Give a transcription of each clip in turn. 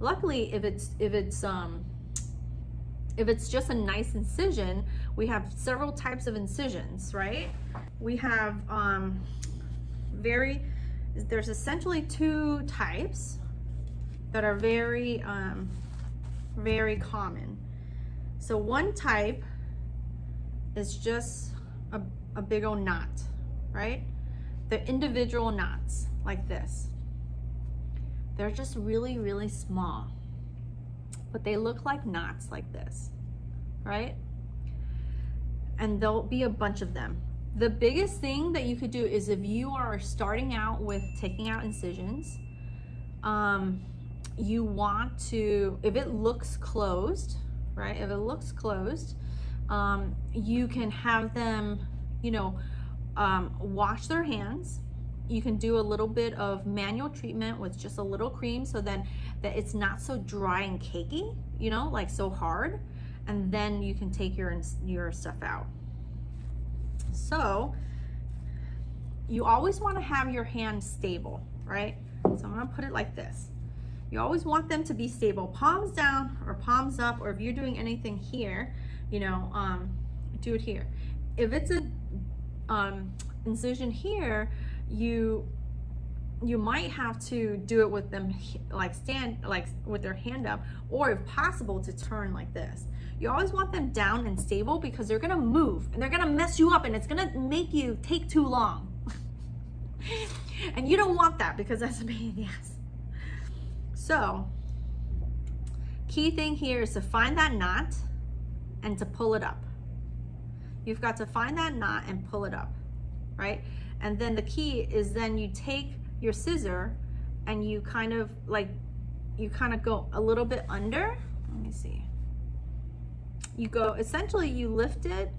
Luckily, if it's just a nice incision, we have several types of incisions, right? We have there's essentially two types that are very common. So one type is just a big old knot, right? The individual knots like this. They're just really, really small, but they look like knots like this, right? And there'll be a bunch of them. The biggest thing that you could do is if you are starting out with taking out incisions, you want to, if it looks closed, right? If it looks closed, you can have them, wash their hands. You can do a little bit of manual treatment with just a little cream so then that it's not so dry and cakey, like so hard. And then you can take your stuff out. So you always want to have your hands stable, right? So I'm going to put it like this. You always want them to be stable, palms down or palms up, or if you're doing anything here, do it here. If it's a incision here, you might have to do it with them like with their hand up, or if possible to turn like this. You always want them down and stable because they're gonna move and they're gonna mess you up and it's gonna make you take too long. And you don't want that because that's a pain in the ass. So, key thing here is to find that knot and to pull it up. You've got to find that knot and pull it up, right? And then the key is then you take your scissor and you kind of go a little bit under. Let me see. You go, essentially you lift it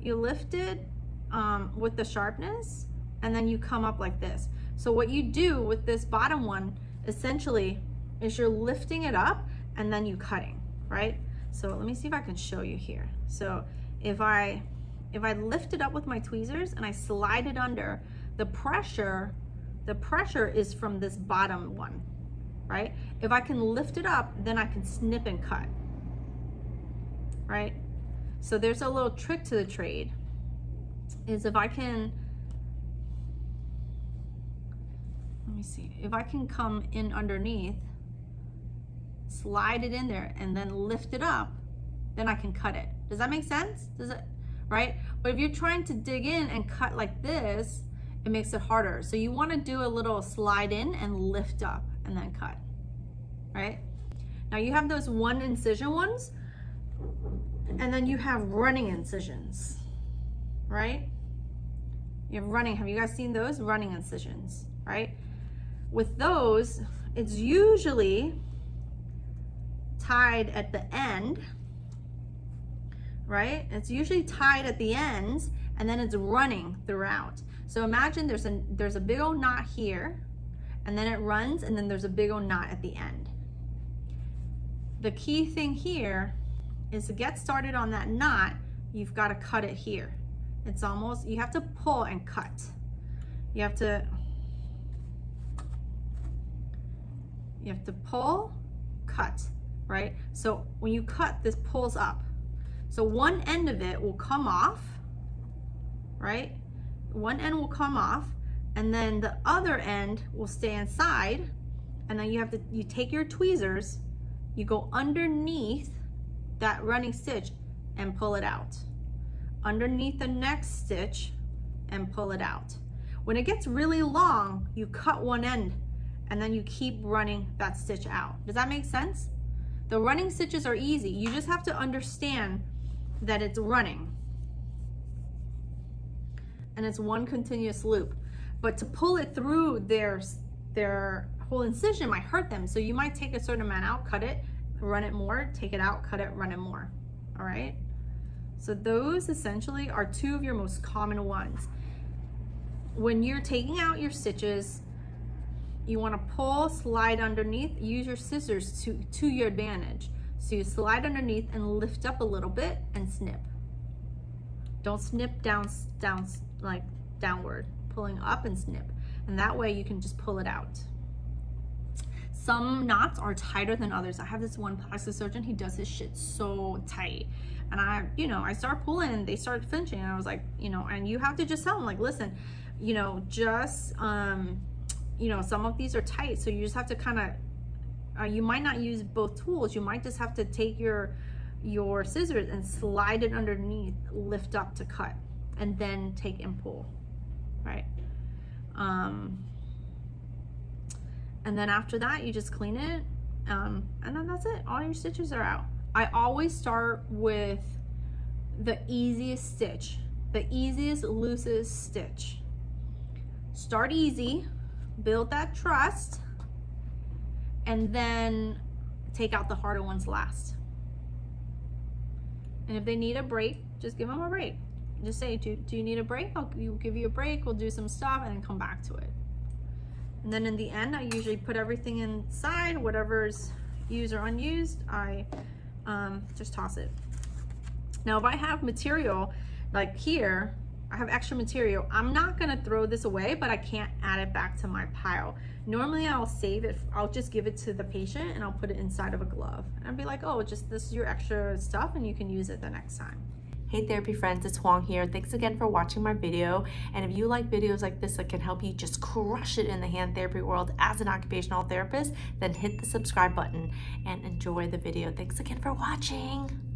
with the sharpness, and then you come up like this. So what you do with this bottom one, essentially, is you're lifting it up and then you cutting, right? So let me see if I can show you here. So if I lift it up with my tweezers and I slide it under, the pressure is from this bottom one, right? If I can lift it up, then I can snip and cut, right? So there's a little trick to the trade, is if I can, let me see, if I can come in underneath, slide it in there and then lift it up, then I can cut it. Does that make sense? Does it? Right? But if you're trying to dig in and cut like this, it makes it harder. So you want to do a little slide in and lift up and then cut, right? Now you have those one incision ones, and then you have running incisions, right? You have running, have you guys seen those? Running incisions, right? With those, it's usually tied at the end, right? It's usually tied at the ends and then it's running throughout. So imagine there's a big old knot here, and then it runs, and then there's a big old knot at the end. The key thing here is to get started on that knot, you've got to cut it here. It's almost, you have to pull and cut. You have to pull, cut, right? So when you cut, this pulls up. So one end of it will come off, right? One end will come off, and then the other end will stay inside, and then you take your tweezers, you go underneath that running stitch and pull it out. Underneath the next stitch and pull it out. When it gets really long, you cut one end and then you keep running that stitch out. Does that make sense? The running stitches are easy. You just have to understand that it's running and it's one continuous loop. But to pull it through their whole incision might hurt them. So you might take a certain amount out, cut it, run it more, take it out, cut it, run it more. All right? So those essentially are two of your most common ones. When you're taking out your stitches, you want to pull, slide underneath, use your scissors to your advantage. So you slide underneath and lift up a little bit and snip. Don't snip down like downward, pulling up and snip. And that way you can just pull it out. Some knots are tighter than others. I have this one plastic surgeon, he does his shit so tight. And I start pulling and they start flinching. And I was like, and you have to just tell them, like, listen, just, some of these are tight. So you just have to kind of, you might not use both tools. You might just have to take your scissors and slide it underneath, lift up to cut, and then take and pull, right? And then after that, you just clean it, and then that's it. All your stitches are out. I always start with the easiest stitch, the easiest, loosest stitch. Start easy, build that trust, and then take out the harder ones last. And if they need a break, just give them a break. Just say, do you need a break? I'll give you a break, we'll do some stuff, and then come back to it. And then in the end, I usually put everything inside, whatever's used or unused, I just toss it. Now, if I have material, like here, I have extra material, I'm not gonna throw this away, but I can't add it back to my pile. Normally I'll save it, I'll just give it to the patient and I'll put it inside of a glove. And I'll be like, oh, this is your extra stuff and you can use it the next time. Hey therapy friends, it's Huang here. Thanks again for watching my video. And if you like videos like this that can help you just crush it in the hand therapy world as an occupational therapist, then hit the subscribe button and enjoy the video. Thanks again for watching.